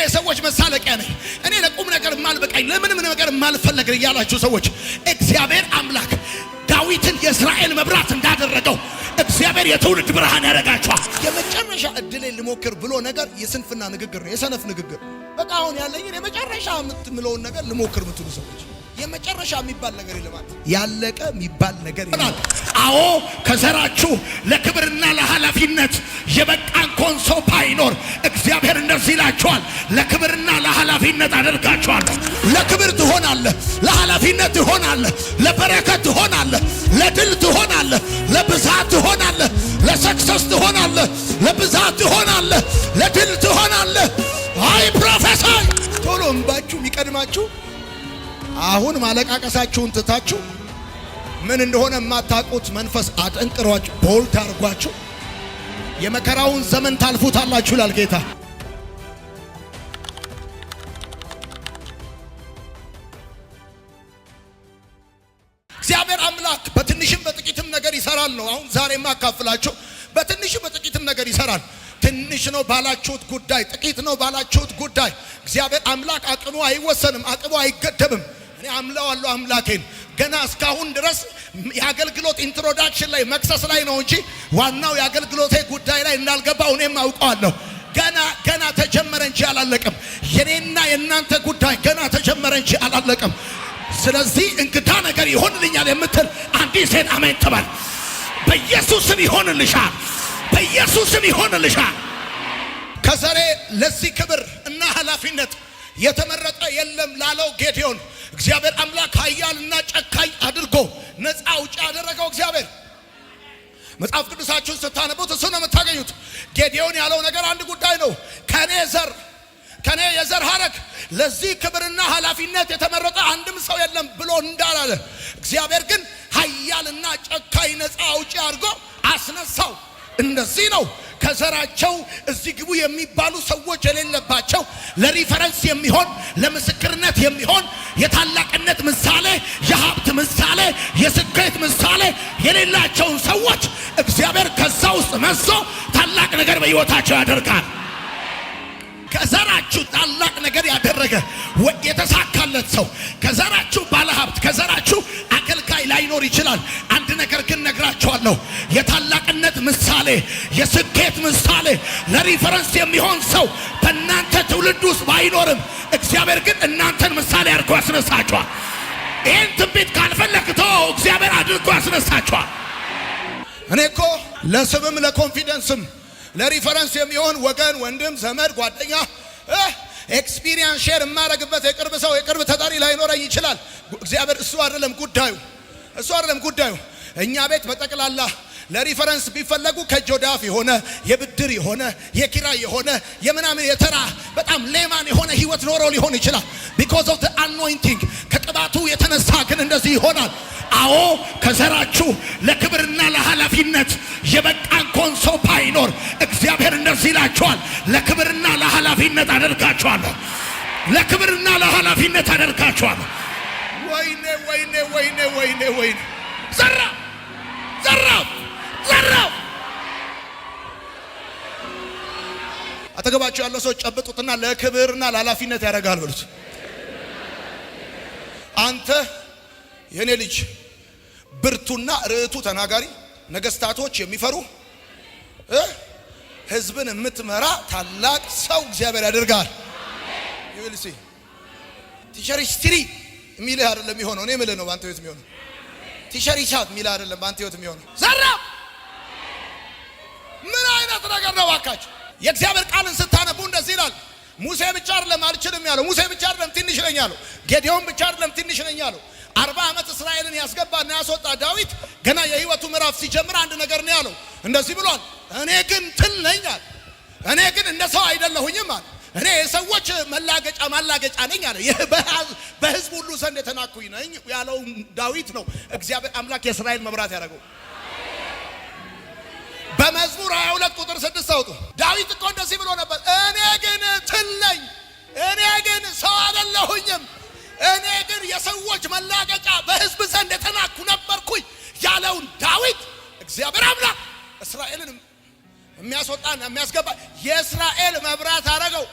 የሰዎች መሳለቂያ ነኝ፣ እኔ ለቁም ነገር ማልበቃኝ፣ ለምንም ነገር ማልፈለግ ያላችሁ ሰዎች እግዚአብሔር አምላክ ዳዊትን የእስራኤል መብራት እንዳደረገው እግዚአብሔር የትውልድ ብርሃን ያደርጋችኋል። የመጨረሻ እድሌ ልሞክር ብሎ ነገር የስንፍና ንግግር ነው፣ የሰነፍ ንግግር። በቃ አሁን ያለኝ የመጨረሻ የምትምለውን ነገር ልሞክር የምትሉ ሰዎች የመጨረሻ የሚባል ነገር የለማት ያለቀ የሚባል ነገር ይላል። አዎ ከዘራችሁ ለክብርና ለኃላፊነት የበቃን ኮንሶ ባይኖር እግዚአብሔር እንደዚህ ይላችኋል፣ ለክብርና ለኃላፊነት አደርጋችኋለሁ። ለክብር ትሆናለህ፣ ለኃላፊነት ትሆናለህ፣ ለበረከት ትሆናለህ፣ ለድል ትሆናለህ፣ ለብዛት ትሆናለህ፣ ለሰክሰስ ትሆናለህ፣ ለብዛት ትሆናለህ፣ ለድል ትሆናለህ። አይ ፕሮፌሰር ቶሎ እንባችሁ የሚቀድማችሁ አሁን ማለቃቀሳችሁን ትታችሁ ምን እንደሆነ የማታውቁት መንፈስ አጠንቅሯችሁ ቦልት አድርጓችሁ የመከራውን ዘመን ታልፉታላችሁ ይላል ጌታ። እግዚአብሔር አምላክ በትንሽም በጥቂትም ነገር ይሰራል ነው። አሁን ዛሬ ማካፍላችሁ በትንሽም በጥቂትም ነገር ይሰራል። ትንሽ ነው ባላችሁት ጉዳይ፣ ጥቂት ነው ባላችሁት ጉዳይ እግዚአብሔር አምላክ አቅሙ አይወሰንም፣ አቅሙ አይገደብም። እኔ አምለዋለሁ አምላኬን ገና እስካሁን ድረስ የአገልግሎት ኢንትሮዳክሽን ላይ መክሰስ ላይ ነው እንጂ ዋናው የአገልግሎቴ ጉዳይ ላይ እንዳልገባው እኔም አውቀዋለሁ። ገና ተጀመረ እንጂ አላለቀም። የኔና የእናንተ ጉዳይ ገና ተጀመረ እንጂ አላለቀም። ስለዚህ እንግዳ ነገር ይሆንልኛል የምትል አንዲት ሴት አሜን ትበል። በኢየሱስም ይሆንልሻል፣ በኢየሱስም ይሆንልሻል። ከዘሬ ለዚህ ክብር እና ኃላፊነት የተመረጠ የለም ላለው ጌዲዮን እግዚአብሔር አምላክ ኃያልና ጨካኝ አድርጎ ነፃ አውጪ ያደረገው እግዚአብሔር። መጽሐፍ ቅዱሳችሁን ስታነቡት እሱ ነው የምታገኙት። ጌዲዮን ያለው ነገር አንድ ጉዳይ ነው። ከኔ የዘር ሐረግ ለዚህ ክብርና ኃላፊነት የተመረጠ አንድም ሰው የለም ብሎ እንዳላለ እግዚአብሔር ግን ኃያልና ጨካኝ ነፃ አውጪ አድርጎ አስነሳው። እንደዚህ ነው ከዘራቸው እዚህ ግቡ የሚባሉ ሰዎች የሌለባቸው ለሪፈረንስ የሚሆን ለምስክርነት የሚሆን የታላቅነት ምሳሌ፣ የሀብት ምሳሌ፣ የስኬት ምሳሌ የሌላቸውን ሰዎች እግዚአብሔር ከዛ ውስጥ መዞ ታላቅ ነገር በሕይወታቸው ያደርጋል። ከዘራችሁ ታላቅ ነገር ያደረገ የተሳካለት ሰው ከዘራችሁ ባለሀብት ከዘራችሁ አገልጋይ ላይኖር ይችላል። አንድ ነገር ግን ነግራችኋለሁ፣ የታላቅነት ምሳሌ የስኬት ምሳሌ ለሪፈረንስ የሚሆን ሰው በእናንተ ትውልድ ውስጥ ባይኖርም እግዚአብሔር ግን እናንተን ምሳሌ አድርጎ ያስነሳችኋል። ይህን ትንቢት ካልፈለግቶ እግዚአብሔር አድርጎ ያስነሳችኋል። እኔ እኮ ለስምም ለኮንፊደንስም ለሪፈረንስ የሚሆን ወገን፣ ወንድም፣ ዘመድ፣ ጓደኛ ኤክስፒሪየንስ ሼር የማረግበት የቅርብ ሰው የቅርብ ተጠሪ ላይኖረኝ ይችላል። እግዚአብሔር እሱ አይደለም ጉዳዩ። እኛ ቤት በጠቅላላ ለሪፈረንስ ቢፈለጉ ከእጅ ወደ አፍ የሆነ የብድር የሆነ የኪራይ የሆነ የምናምን የተራ በጣም ሌማን የሆነ ህይወት ኖሮ ሊሆን ይችላል። because of the anointing ከቅባቱ የተነሳ ግን እንደዚህ ይሆናል። አዎ ከዘራችሁ ለክብርና ለኃላፊነት የበቃን ኮንሶ ባይኖር እግዚአብሔር እንደዚህ ይላችኋል፣ ለክብርና ለኃላፊነት አደርጋችኋለሁ፣ ለክብርና ለኃላፊነት አደርጋችኋለሁ። ወይኔ ዘራፍ አጠገባችሁ ያለው ሰው ጨብጡትና ለክብርና ለኃላፊነት ያደርጋል በሉት። አንተ የኔ ልጅ ብርቱና ርዕቱ ተናጋሪ፣ ነገስታቶች የሚፈሩ ህዝብን የምትመራ ታላቅ ሰው እግዚአብሔር ያደርጋል። ይልሲ ቲሸሪስትሪ የሚልህ አይደለም የሚሆነው፣ እኔ የምልህ ነው ባንተ ህይወት የሚሆነው። ቲሸሪሻት የሚልህ አይደለም ባንተ ህይወት የሚሆነው። ዘራፍ ምን አይነት ነገር ነው ባካችሁ? የእግዚአብሔር ቃልን ስታነቡ እንደዚህ ይላል። ሙሴ ብቻ አይደለም አልችልም ያለው፣ ሙሴ ብቻ አይደለም ትንሽ ነኝ ያለው፣ ጌዲዮን ብቻ አይደለም ትንሽ ነኝ ያለው። 40 ዓመት እስራኤልን ያስገባና ያስወጣ ዳዊት ገና የህይወቱ ምዕራፍ ሲጀምር አንድ ነገር ነው ያለው። እንደዚህ ብሏል፣ እኔ ግን ትል ነኝ አለ። እኔ ግን እንደ ሰው አይደለሁኝም አለ። እኔ የሰዎች ማላገጫ ነኝ አለ። በህዝብ ሁሉ ዘንድ የተናኩኝ ነኝ ያለው ዳዊት ነው እግዚአብሔር አምላክ የእስራኤል መብራት ያደረገው። በመዝሙር 22 ቁጥር 6 አውጡ። ዳዊት እኮ እንደዚህ ብሎ ነበር፣ እኔ ግን ትል ነኝ፣ እኔ ግን ሰው አይደለሁኝም፣ እኔ ግን የሰዎች መላገጫ በህዝብ ዘንድ የተናኩ ነበርኩኝ ያለውን ዳዊት እግዚአብሔር አምላክ እስራኤልን የሚያስወጣና የሚያስገባ የእስራኤል መብራት አደረገው።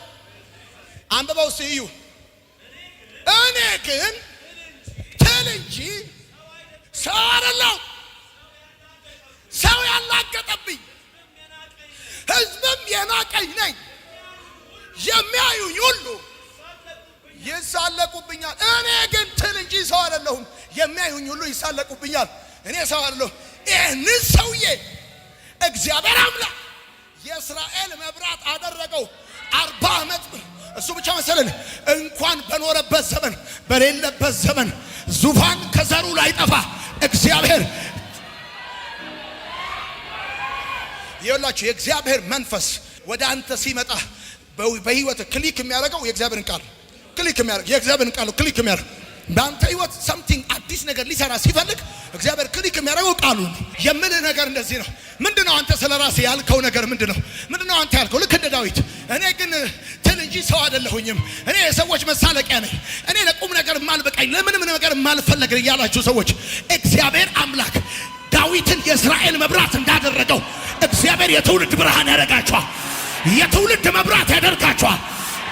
አንብበው ሲዩ እኔ ግን ትል እንጂ ሰው አይደለሁ። ሰው ያላገጠብኝ ሕዝብም የናቀኝ ነኝ። የሚያዩኝ ሁሉ ይሳለቁብኛል። እኔ ግን ትል እንጂ ሰው አይደለሁም። የሚያዩኝ ሁሉ ይሳለቁብኛል። እኔ ሰው አይደለሁም። ይህንን ሰውዬ እግዚአብሔር አምላክ የእስራኤል መብራት አደረገው 40 ዓመት። እሱ ብቻ መሰለን እንኳን በኖረበት ዘመን በሌለበት ዘመን ዙፋን ከዘሩ ላይ ጠፋ። እግዚአብሔር ይኸውላችሁ የእግዚአብሔር መንፈስ ወደ አንተ ሲመጣ በህይወት ክሊክ የሚያደርገው የእግዚአብሔርን ቃል ክሊክ የሚያደርግ የእግዚአብሔርን ቃል ክሊክ የሚያደርግ በአንተ ህይወት something አዲስ ነገር ሊሰራ ሲፈልግ እግዚአብሔር ክሊክ የሚያደርገው ቃሉ ነው። የምን ነገር እንደዚህ ነው። ምንድነው አንተ ስለራስህ ያልከው ነገር ምንድነው? ምንድነው አንተ ያልከው? ልክ እንደ ዳዊት እኔ ግን ትል እንጂ ሰው አይደለሁኝም። እኔ የሰዎች መሳለቂያ ነኝ። እኔ ለቁም ነገር ማልበቃኝ ለምንም ነገር ማልፈለግ ያላችሁ ሰዎች እግዚአብሔር አምላክ ዳዊትን የእስራኤል መብራት እንዳደረገው እግዚአብሔር የትውልድ ብርሃን ያደርጋችኋል። የትውልድ መብራት ያደርጋችኋል።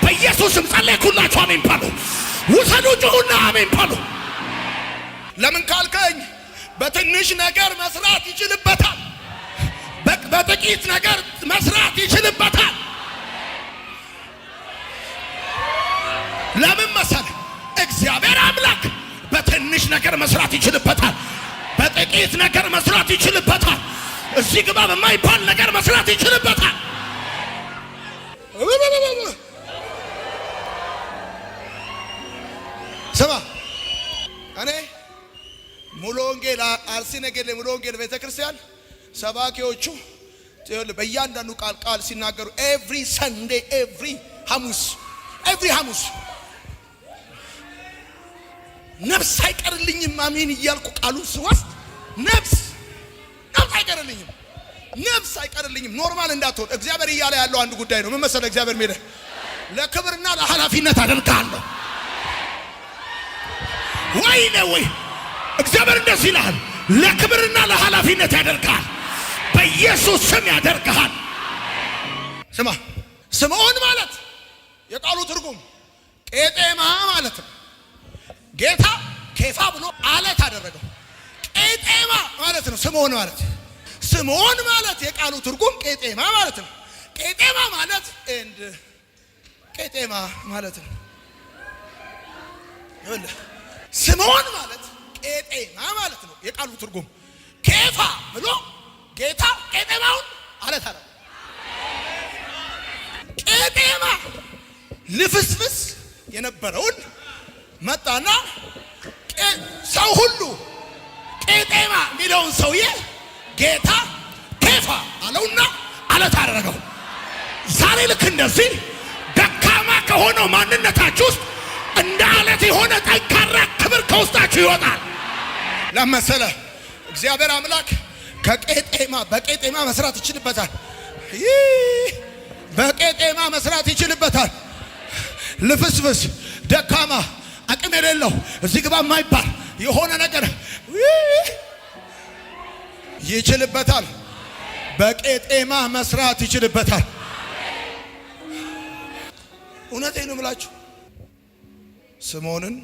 በኢየሱስም ጸለይኩላችሁ። አሜን በሉ። ውሰዱ ጩኹና አሜን በሉ። ለምን ካልከኝ በትንሽ ነገር መስራት ይችልበታል። በጥቂት ነገር መስራት ይችልበታል። ለምን መሰለ? እግዚአብሔር አምላክ በትንሽ ነገር መስራት ይችልበታል። በጥቂት ነገር መስራት ይችልበታል። እዚህ ግባ በማይባል ነገር መስራት ይችልበታል። ስማ እኔ ሙሉ ወንጌል አርሲ ነገሌ ሙሉ ወንጌል ቤተክርስቲያን ሰባኪዎቹ በእያንዳንዱ ቃል ሲናገሩ ኤቭሪ ሰንዴ ኤቭሪ ሐሙስ ነፍስ አይቀርልኝም አሜን እያልኩ ቃሉን ስወስድ ነፍስ አይቀርልኝም። ኖርማል እንዳትሆን እግዚአብሔር እያለ ያለው አንድ ጉዳይ ነው። ምን መሰለህ? እግዚአብሔር ሜዳ ለክብርና ለኃላፊነት አደርጋለሁ። ወይኔ ወይ እግዚአብሔር እንደዚህ ይላል። ለክብርና ለኃላፊነት ያደርጋል። በኢየሱስ ስም ያደርጋል። ስማ ስምዖን ማለት የቃሉ ትርጉም ቄጤማ ማለት ነው። ጌታ ኬፋ ብሎ አለት አደረገው። ቄጤማ ማለት ነው ስምዖን ማለት። ስምዖን ማለት የቃሉ ትርጉም ቄጤማ ማለት ነው። ቄጤማ ማለት ቄጤማ ማለት ነው። ይኸውልህ ስምዖን ማለት ቄጤማ ማለት ነው የቃሉ ትርጉም። ኬፋ ብሎ ጌታ ቄጤማውን አለት አደረገው። ቄጤማ ልፍስፍስ የነበረውን መጣና ሰው ሁሉ ቄጤማ የሚለውን ሰውዬ ጌታ ኬፋ አለውና አለት አደረገው። ዛሬ ልክ እንደዚህ ደካማ ከሆነው ማንነታችሁ ውስጥ እንደ አለት የሆነ ጠንካራ ክብር ከውስጣችሁ ይወጣል። ለመሰለ እግዚአብሔር አምላክ በቄጤማ መስራት ይችልበታል። በቄጤማ መስራት ይችልበታል። ልፍስፍስ ደካማ አቅም የሌለው እዚህ ግባ የማይባል የሆነ ነገር ይችልበታል። በቄጤማ መስራት ይችልበታል። እውነቴን ነው የምላችሁ። ስምዖንን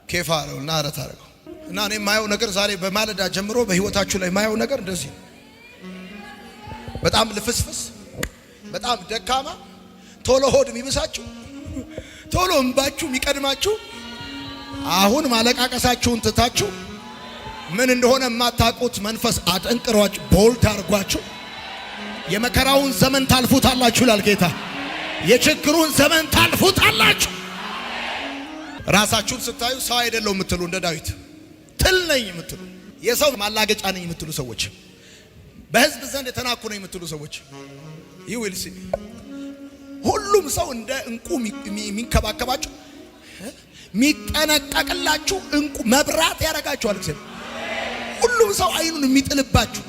ኬፋ አለውና አለት አደረገው እና እኔ የማየው ነገር ዛሬ በማለዳ ጀምሮ በህይወታችሁ ላይ የማየው ነገር እንደዚህ በጣም ልፍስፍስ፣ በጣም ደካማ፣ ቶሎ ሆድ የሚብሳችሁ፣ ቶሎ እንባችሁ የሚቀድማችሁ፣ አሁን ማለቃቀሳችሁን ትታችሁ ምን እንደሆነ የማታውቁት መንፈስ አጠንቅሯችሁ ቦልድ አድርጓችሁ የመከራውን ዘመን ታልፉታላችሁ ይላል ጌታ። የችግሩን ዘመን ታልፉታላችሁ። ራሳችሁን ስታዩ ሰው አይደለም የምትሉ እንደ ዳዊት ትል ነኝ የምትሉ የሰው ማላገጫ ነኝ የምትሉ ሰዎች፣ በህዝብ ዘንድ የተናኩ ነኝ የምትሉ ሰዎች ይውልሲ ሁሉም ሰው እንደ እንቁ የሚንከባከባችሁ የሚጠነቀቅላችሁ እንቁ መብራት ያደርጋችኋል። እግዚአብሔር ሁሉም ሰው አይኑን የሚጥልባችሁ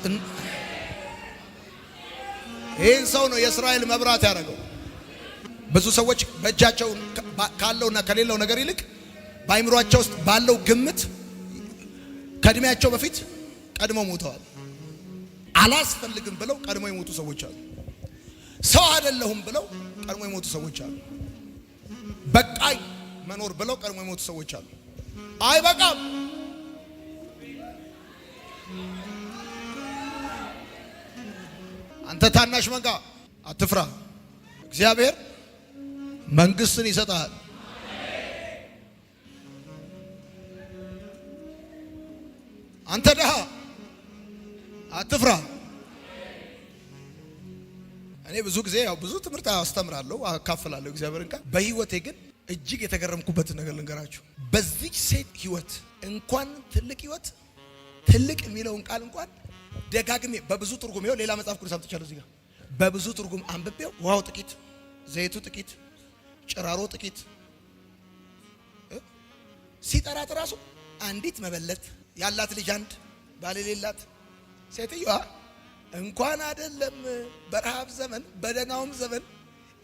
ይህን ሰው ነው የእስራኤል መብራት ያደረገው። ብዙ ሰዎች በእጃቸው ካለውና ከሌለው ነገር ይልቅ በአይምሯቸው ውስጥ ባለው ግምት ከእድሜያቸው በፊት ቀድመው ሞተዋል። አላስፈልግም ብለው ቀድመው የሞቱ ሰዎች አሉ። ሰው አይደለሁም ብለው ቀድመው የሞቱ ሰዎች አሉ። በቃኝ መኖር ብለው ቀድሞ የሞቱ ሰዎች አሉ። አይበቃም። አንተ ታናሽ መንጋ አትፍራ፣ እግዚአብሔር መንግስትን ይሰጣል። አንተ ደሃ አትፍራ። እኔ ብዙ ጊዜ ያው ብዙ ትምህርት አስተምራለሁ፣ አካፍላለሁ እግዚአብሔርን ቃል። በህይወቴ ግን እጅግ የተገረምኩበትን ነገር ልንገራችሁ። በዚህ ሴት ህይወት እንኳን ትልቅ ህይወት ትልቅ የሚለውን ቃል እንኳን ደጋግሜ በብዙ ትርጉም ይኸው ሌላ መጽሐፍ ቅዱስ አምጥቻለሁ እዚህ ጋር በብዙ ትርጉም አንብቤው ውሃው ጥቂት፣ ዘይቱ ጥቂት፣ ጭራሮ ጥቂት ሲጠራት ራሱ አንዲት መበለት ያላት ልጅ አንድ ባል የሌላት ሴትዮዋ እንኳን አይደለም በረሃብ ዘመን በደናውም ዘመን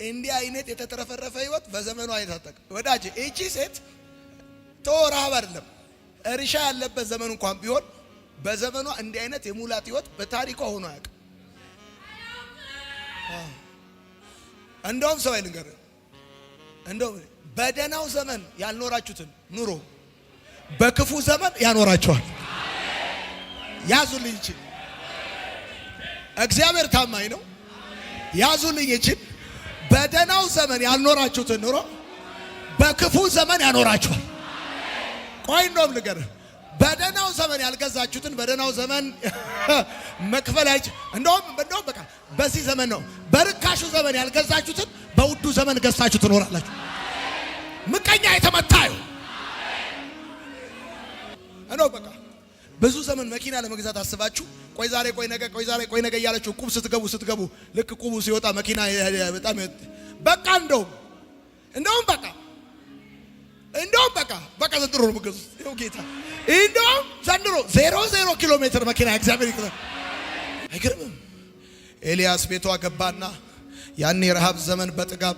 እንዲህ አይነት የተተረፈረፈ ህይወት በዘመኑ አይታጠቅ። ወዳጄ እቺ ሴት ተወራብ አይደለም እርሻ ያለበት ዘመን እንኳን ቢሆን በዘመኗ እንዲህ አይነት የሙላት ህይወት በታሪኳ ሆኖ አያውቅም። እንደውም ሰው አይልንገር እንደውም በደናው ዘመን ያልኖራችሁትን ኑሮ በክፉ ዘመን ያኖራችኋል። ያዙልኝ እቺ እግዚአብሔር ታማኝ ነው። ያዙልኝ እቺ በደናው ዘመን ያልኖራችሁትን ኑሮ በክፉ ዘመን ያኖራችኋል። ቆይ እንደውም ልንገር በደናው ዘመን ያልገዛችሁትን በደናው ዘመን መክፈል አይች እንደውም በቃ በዚህ ዘመን ነው በርካሹ ዘመን ያልገዛችሁትን በውዱ ዘመን ገዝታችሁ ትኖራላችሁ። ምቀኛ የተመታዩ እንደው በቃ ብዙ ዘመን መኪና ለመግዛት አስባችሁ ቆይ ዛሬ ቆይ ነገ ቆይ ዛሬ ቆይ ነገ እያላችሁ ቁብ ስትገቡ ልክ ቁቡ ሲወጣ መኪና በጣም በቃ እንደውም በቃ ዘንድሮ ነው የምትገዙት። ይኸው ጌታ እንደውም ዘንድሮ 0 ኪሎ ሜትር መኪና እግዚአብሔር ይክተል። አይገርምም? ኤልያስ ቤቷ ገባና ያን የረሃብ ዘመን በጥጋብ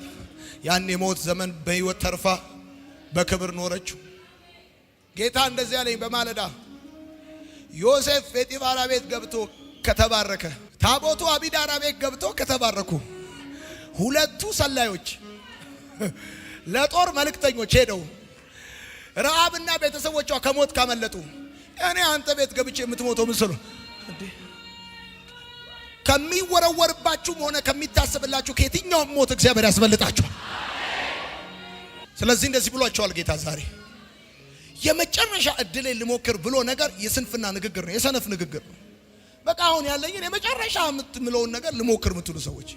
ያን የሞት ዘመን በህይወት ተርፋ በክብር ኖረችው። ጌታ እንደዚህ ያለኝ በማለዳ ዮሴፍ ጴጢፋራ ቤት ገብቶ ከተባረከ፣ ታቦቱ አቢዳራ ቤት ገብቶ ከተባረኩ ሁለቱ ሰላዮች ለጦር መልእክተኞች ሄደው ረዓብና ቤተሰቦቿ ከሞት ካመለጡ እኔ አንተ ቤት ገብቼ የምትሞተው ምስሉ እንዴ ከሚወረወርባችሁም ሆነ ከሚታሰብላችሁ ከየትኛውም ሞት እግዚአብሔር ያስመልጣችኋል። ስለዚህ እንደዚህ ብሏቸዋል ጌታ ዛሬ የመጨረሻ እድሌ ልሞክር ብሎ ነገር የስንፍና ንግግር ነው፣ የሰነፍ ንግግር ነው። በቃ አሁን ያለኝን የመጨረሻ የምትምለውን ነገር ልሞክር የምትሉ ሰዎች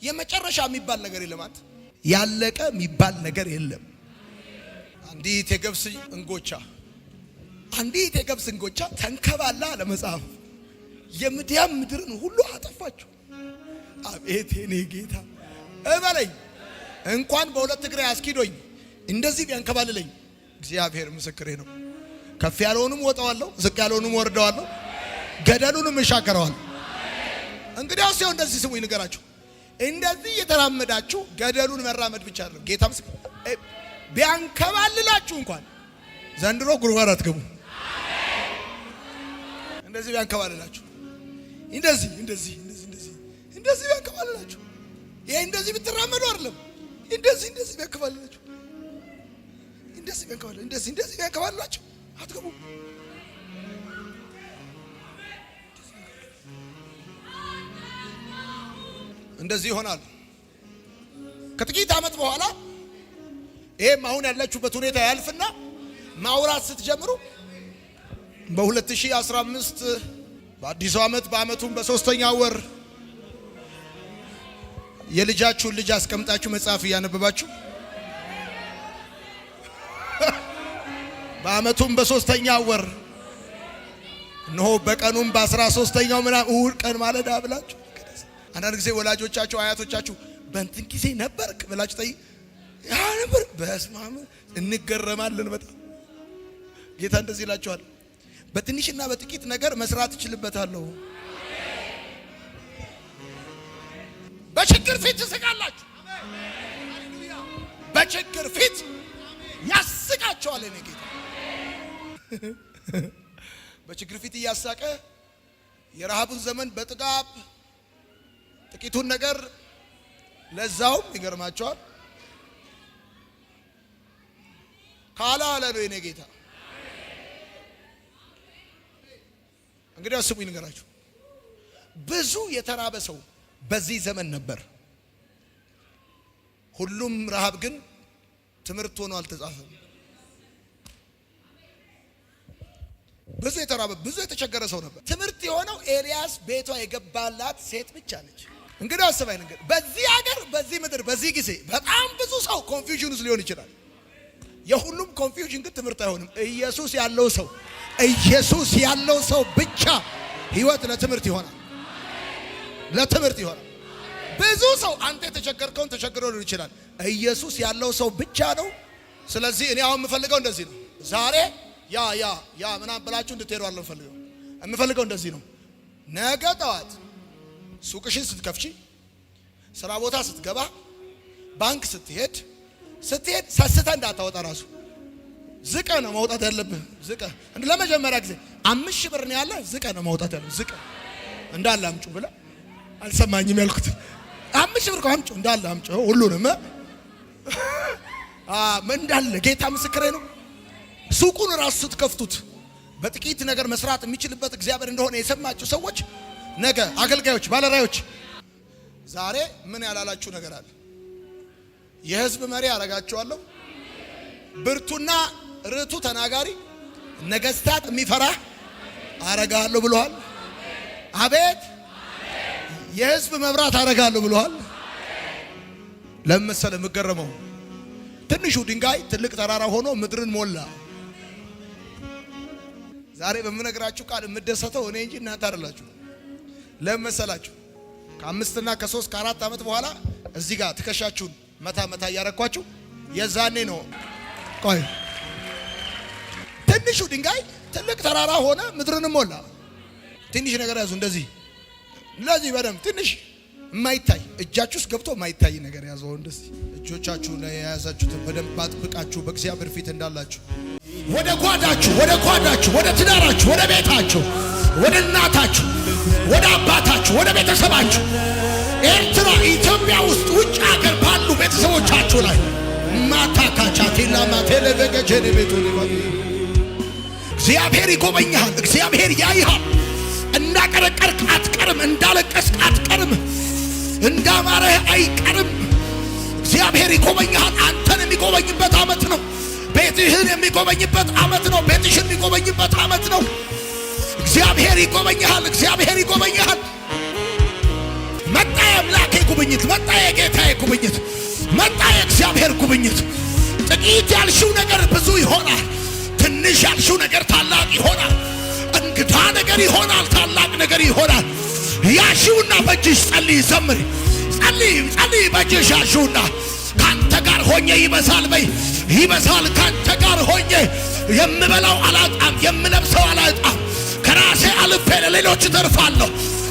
የመጨረሻ የሚባል ነገር የለም። ያለቀ የሚባል ነገር የለም። አንዲት የገብስ እንጎቻ ተንከባላ ለመጽሐፍ የምድያም ምድርን ሁሉ አጠፋችሁ። አቤት የኔ ጌታ እበለኝ። እንኳን በሁለት እግሬ አስኪዶኝ እንደዚህ ቢያንከባልለኝ እግዚአብሔር ምስክሬ ነው። ከፍ ያለውንም ወጣዋለሁ፣ ዝቅ ያለውንም ወርደዋለሁ፣ ገደሉንም እሻገረዋለሁ። እንግዲያውስ ይኸው እንደዚህ ስሙኝ ንገራችሁ፣ እንደዚህ እየተራመዳችሁ ገደሉን መራመድ ብቻ አይደለም። ጌታ ምስክር ቢያንከባልላችሁ እንኳን ዘንድሮ ጉድጓድ አትገቡ። እንደዚህ ቢያንከባልላችሁ እንደዚህ ቢያንከባልላችሁ ይሄ እንደዚህ ብትራመዱ አይደለም እንደዚህ ቢያንከባልላችሁ እንደዚህ ቢያንከባልላችሁ አትገቡ። እንደዚህ ይሆናል። ከጥቂት ዓመት በኋላ ይሄም አሁን ያላችሁበት ሁኔታ ያልፍና ማውራት ስትጀምሩ በ2015 በአዲሱ ዓመት በአመቱም በሶስተኛው ወር የልጃችሁን ልጅ አስቀምጣችሁ መጽሐፍ እያነበባችሁ በአመቱም በሶስተኛው ወር እነሆ በቀኑም በ13ኛው ምናምን እሑድ ቀን ማለዳ ብላችሁ አንዳንድ ጊዜ ወላጆቻችሁ አያቶቻችሁ በእንትን ጊዜ ነበርክ ብላችሁ ጠይቅ ያ ነበር። በስመ አብ እንገረማለን በጣም። ጌታ እንደዚህ ይላችኋል፣ በትንሽና በጥቂት ነገር መስራት እችልበታለሁ። በችግር ፊት ትስቃላችሁ። በችግር ፊት ያስቃችኋል። እኔ ጌታ በችግር ፊት እያሳቀ የረሃቡን ዘመን በጥጋብ ጥቂቱን ነገር ለዛውም ይገርማቸዋል ካላለ ነው የኔ ጌታ። እንግዲህ አስቡኝ ንገራችሁ፣ ብዙ የተራበ ሰው በዚህ ዘመን ነበር። ሁሉም ረሃብ ግን ትምህርት ሆኖ አልተጻፈም። ብዙ የተራበ ብዙ የተቸገረ ሰው ነበር። ትምህርት የሆነው ኤልያስ ቤቷ የገባላት ሴት ብቻ ነች። እንግዲህ አስባይ ነገር በዚህ ሀገር በዚህ ምድር በዚህ ጊዜ በጣም ብዙ ሰው ኮንፊውዥን ውስጥ ሊሆን ይችላል። የሁሉም ኮንፊውዥን ግን ትምህርት አይሆንም። ኢየሱስ ያለው ሰው ብቻ ህይወት ለትምህርት ይሆናል። ለትምህርት ይሆናል። ብዙ ሰው አንተ የተቸገርከውን ተቸግሮ ሊሆን ይችላል። ኢየሱስ ያለው ሰው ብቻ ነው። ስለዚህ እኔ አሁን የምፈልገው እንደዚህ ነው። ዛሬ ያ ምናምን ብላችሁ እንድትሄዱ አለ የምፈልገው እንደዚህ ነው። ነገ ጠዋት ሱቅሽን ስትከፍቺ፣ ስራ ቦታ ስትገባ፣ ባንክ ስትሄድ ሰስተ እንዳታወጣ ራሱ ዝቀ ነው መውጣት ያለብህ። ዝቀ ለመጀመሪያ ጊዜ 5,000 ብር ነው ያለ ዝቀ ነው መውጣት ያለብህ። ዝቀ እንዳለ አምጩ ብለ አልሰማኝም ያልኩት 5,000 ብር አምጩ እንዳለ አምጩ ሁሉንም እንዳለ ጌታ ምስክሬ ነው። ሱቁን ራሱ ስትከፍቱት በጥቂት ነገር መስራት የሚችልበት እግዚአብሔር እንደሆነ የሰማችሁ ሰዎች ነገ አገልጋዮች፣ ባለራዮች ዛሬ ምን ያላላችሁ ነገር አለ? የህዝብ መሪ አረጋቸዋለሁ፣ ብርቱና ርቱ ተናጋሪ፣ ነገስታት የሚፈራ አረጋለሁ ብለዋል። አቤት የህዝብ መብራት አረጋለሁ ብለዋል። ለምሳሌ የምገረመው ትንሹ ድንጋይ ትልቅ ተራራ ሆኖ ምድርን ሞላ። ዛሬ በምነግራችሁ ቃል የምደሰተው እኔ እንጂ እናንተ አይደላችሁ። ለምሳላችሁ ከ5 እና ከ3 ከ4 ዓመት በኋላ እዚህ ጋር ትከሻችሁን መታ እያረኳችሁ የዛኔ ነው። ቆይ ትንሹ ድንጋይ ትልቅ ተራራ ሆነ ምድርን ሞላ። ትንሽ ነገር ያዙ እንደዚህ ለዚህ በደም ትንሽ የማይታይ እጃችሁ ውስጥ ገብቶ የማይታይ ነገር ያዘው። እንደዚህ እጆቻችሁ ላይ የያዛችሁትን በደንብ አጥብቃችሁ በእግዚአብሔር ፊት እንዳላችሁ ወደ ጓዳችሁ፣ ወደ ትዳራችሁ፣ ወደ ቤታችሁ፣ ወደ እናታችሁ፣ ወደ አባታችሁ፣ ወደ ቤተሰባችሁ ኤርትራ፣ ኢትዮጵያ ውስጥ ውጭ ሀገር ባሉ ቤተሰቦቻችሁ ላይ ማታካቻቴላ ማቴለበገጀኔ ቤቱ እግዚአብሔር ይጎበኛል። እግዚአብሔር ያይሃል። እንዳቀረቀርክ አትቀርም፣ እንዳለቀስክ አትቀርም፣ እንዳማረህ አይቀርም። እግዚአብሔር ይጎበኛል። አንተን የሚጎበኝበት ዓመት ነው። ቤትህን የሚጎበኝበት ዓመት ነው። ቤትሽን የሚጎበኝበት ዓመት ነው። እግዚአብሔር ይጎበኛል። እግዚአብሔር ይጎበኛል። መጣ የአምላኬ ጉብኝት፣ መጣ የጌታዬ ጉብኝት፣ መጣ የእግዚአብሔር ጉብኝት። ጥቂት ያልሽው ነገር ብዙ ይሆናል። ትንሽ ያልሽው ነገር ታላቅ ይሆናል። እንግዳ ነገር ይሆናል። ታላቅ ነገር ይሆናል። ያሽውና በእጅሽ ጸልይ፣ ዘምሪ፣ ጸልይ በእጅሽ ያሽውና ካንተ ጋር ሆኜ ይበዛል በይ። ይበዛል ካንተ ጋር ሆኜ የምበላው አላጣም፣ የምለብሰው አላጣም። ከራሴ አልፌ ለሌሎች ተርፋለሁ።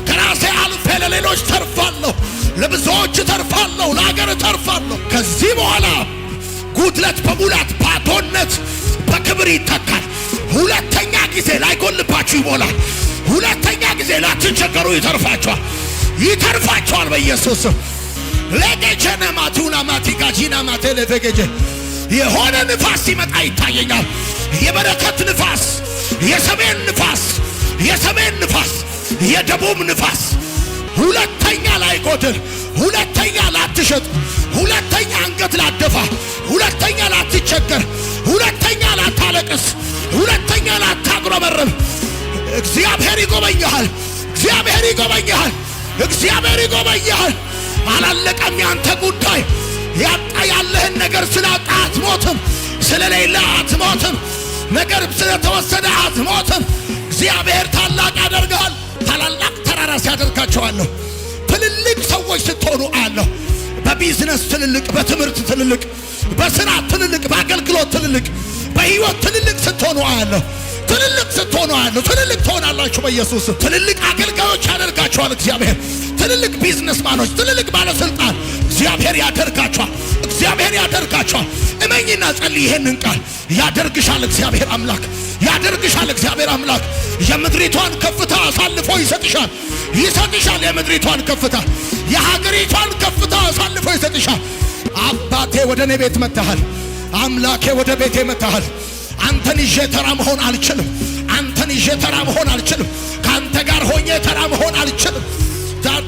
ከራሴ አልፌ ለሌሎች ተርፋለሁ። ለብዙዎች ተርፋለሁ። ለሀገር ተርፋለሁ። ከዚህ በኋላ ጉድለት በሙላት ባዶነት በክብር ይተካል። ሁለተኛ ጊዜ ላይጎልባችሁ ይሞላል። ሁለተኛ ጊዜ ላትቸገሩ ይተርፋችኋል በኢየሱስ ስም። ለገጀነ ማቱና ማቲጋጂና ማቴለፈገጀ የሆነ ንፋስ ሲመጣ ይታየኛል። የበረከት ንፋስ፣ የሰሜን ንፋስ፣ የደቡብ ንፋስ። ሁለተኛ ላይጎድል፣ ሁለተኛ ላትሸጥ፣ ሁለተኛ አንገት ላትደፋ፣ ሁለተኛ ላትቸገር፣ ሁለተኛ ላታለቅስ፣ ሁለተኛ ላታጉረመርም። እግዚአብሔር ይጎበኛል። እግዚአብሔር ይጎበኛል። እግዚአብሔር ይጎበኛል። አላለቀም ያንተ ጉዳይ። ያጣ ያለህን ነገር ስላጣ አትሞትም። ስለሌለ አትሞትም። ነገር ስለተወሰደ አትሞትም። እግዚአብሔር ታላቅ ያደርጋል። ታላላቅ ተራራ ሲያደርጋቸዋለሁ። ትልልቅ ሰዎች ስትሆኑ አለሁ። በቢዝነስ ትልልቅ፣ በትምህርት ትልልቅ፣ በስራ ትልልቅ፣ በአገልግሎት ትልልቅ፣ በህይወት ትልልቅ ስትሆኑ አለሁ። ትልልቅ ስትሆኑ አለሁ። ትልልቅ ትሆናላችሁ በኢየሱስ። ትልልቅ አገልጋዮች ያደርጋቸዋል እግዚአብሔር። ትልልቅ ቢዝነስማኖች፣ ትልልቅ ባለስልጣን እግዚአብሔር ያደርጋቸዋል። እግዚአብሔር ያደርጋቸዋል። እመኝና ጸልይ። ይሄንን ቃል ያደርግሻል እግዚአብሔር አምላክ፣ ያደርግሻል እግዚአብሔር አምላክ። የምድሪቷን ከፍታ አሳልፎ ይሰጥሻል። የምድሪቷን ከፍታ፣ የሀገሪቷን ከፍታ አሳልፎ ይሰጥሻል። አባቴ ወደ እኔ ቤት መጥተሃል። አምላኬ ወደ ቤቴ መጣሃል። አንተን ይዤ ተራ መሆን አልችልም። አንተን ይዤ ተራ መሆን አልችልም። ካንተ ጋር ሆኜ ተራ መሆን አልችልም።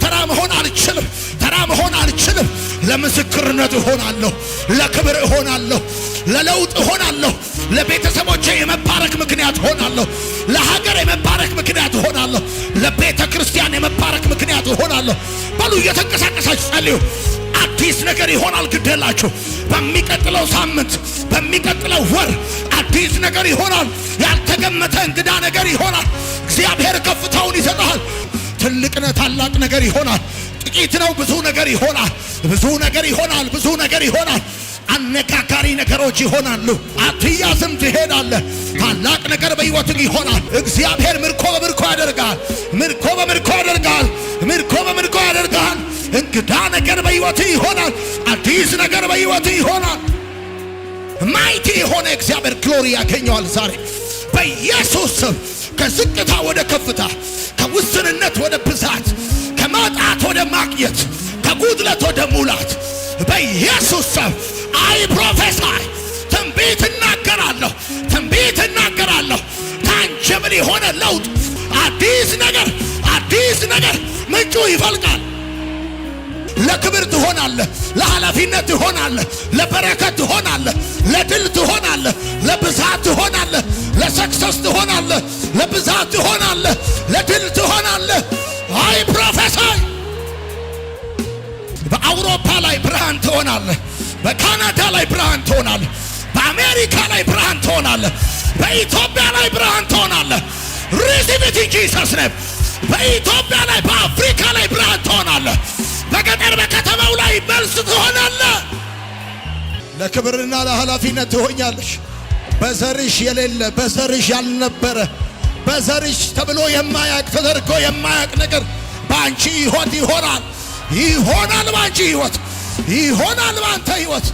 ተራ መሆን አልችልም። ተራ መሆን አልችልም። ለምስክርነት እሆናለሁ፣ ለክብር እሆናለሁ፣ ለለውጥ እሆናለሁ፣ ለቤተሰቦቼ የመባረክ ምክንያት እሆናለሁ፣ ለሀገር የመባረክ ምክንያት እሆናለሁ፣ ለቤተ ክርስቲያን የመባረክ ምክንያት እሆናለሁ። በሉ እየተንቀሳቀሳችሁ ጸልዩ። አዲስ ነገር ይሆናል። ግደላችሁ። በሚቀጥለው ሳምንት፣ በሚቀጥለው ወር አዲስ ነገር ይሆናል። ያልተገመተ እንግዳ ነገር ይሆናል። እግዚአብሔር ከፍታውን ይሰጣል። ትልቅ ነው፣ ታላቅ ነገር ይሆናል። ጥቂት ነው፣ ብዙ ነገር ይሆናል። ብዙ ነገር ይሆናል። ብዙ ነገር ይሆናል። አነጋጋሪ ነገሮች ይሆናሉ። አትያዝም፣ ትሄዳለህ። ታላቅ ነገር በሕይወትህ ይሆናል። እግዚአብሔር ምርኮ በምርኮ ያደርጋል። ምርኮ በምርኮ ያደርጋል። ምርኮ በምርኮ ያደርጋል። እንግዳ ነገር በሕይወትህ ይሆናል። አዲስ ነገር በሕይወትህ ይሆናል። ማይቲ የሆነ እግዚአብሔር ግሎሪ ያገኘዋል ዛሬ በኢየሱስ ስም። ከዝቅታ ወደ ከፍታ፣ ከውስንነት ወደ ብዛት፣ ከማጣት ወደ ማግኘት፣ ከጉድለት ወደ ሙላት በኢየሱስ ስም አይ ፕሮፌሳይ ትንቢት እናገራለሁ። ትንቢት እናገራለሁ። ታንጀብል የሆነ ለውጥ፣ አዲስ ነገር፣ አዲስ ነገር ምንጩ ይፈልቃል። ለክብር ትሆናለህ፣ ለኃላፊነት ትሆናለህ፣ ለበረከት ትሆናለህ፣ ለድል ትሆናለህ፣ ለብዛት ትሆናለህ፣ ለሰክሰስ ትሆናለህ፣ ለብዛት ትሆናለህ፣ ለድል ትሆናለህ። አይ ፕሮፌሰር በአውሮፓ ላይ ብርሃን ትሆናለህ። በካናዳ ላይ ብርሃን ትሆናለህ። በአሜሪካ ላይ ብርሃን ትሆናለህ። በኢትዮጵያ ላይ ብርሃን ትሆናለህ። ሪሲቭ ኢት ኢን ጂሰስ ኔም። በኢትዮጵያ ላይ፣ በአፍሪካ ላይ ብርሃን ትሆናለህ። በገጠር በከተማው ላይ መልስ ትሆናለህ። ለክብርና ለኃላፊነት ትሆኛለሽ። በዘርሽ የሌለ፣ በዘርሽ ያልነበረ፣ በዘርሽ ተብሎ የማያቅ፣ ተደርጎ የማያቅ ነገር በአንቺ ሕይወት ይሆናል። ይሆናል። በአንቺ ሕይወት ይሆናል። በአንተ ሕይወት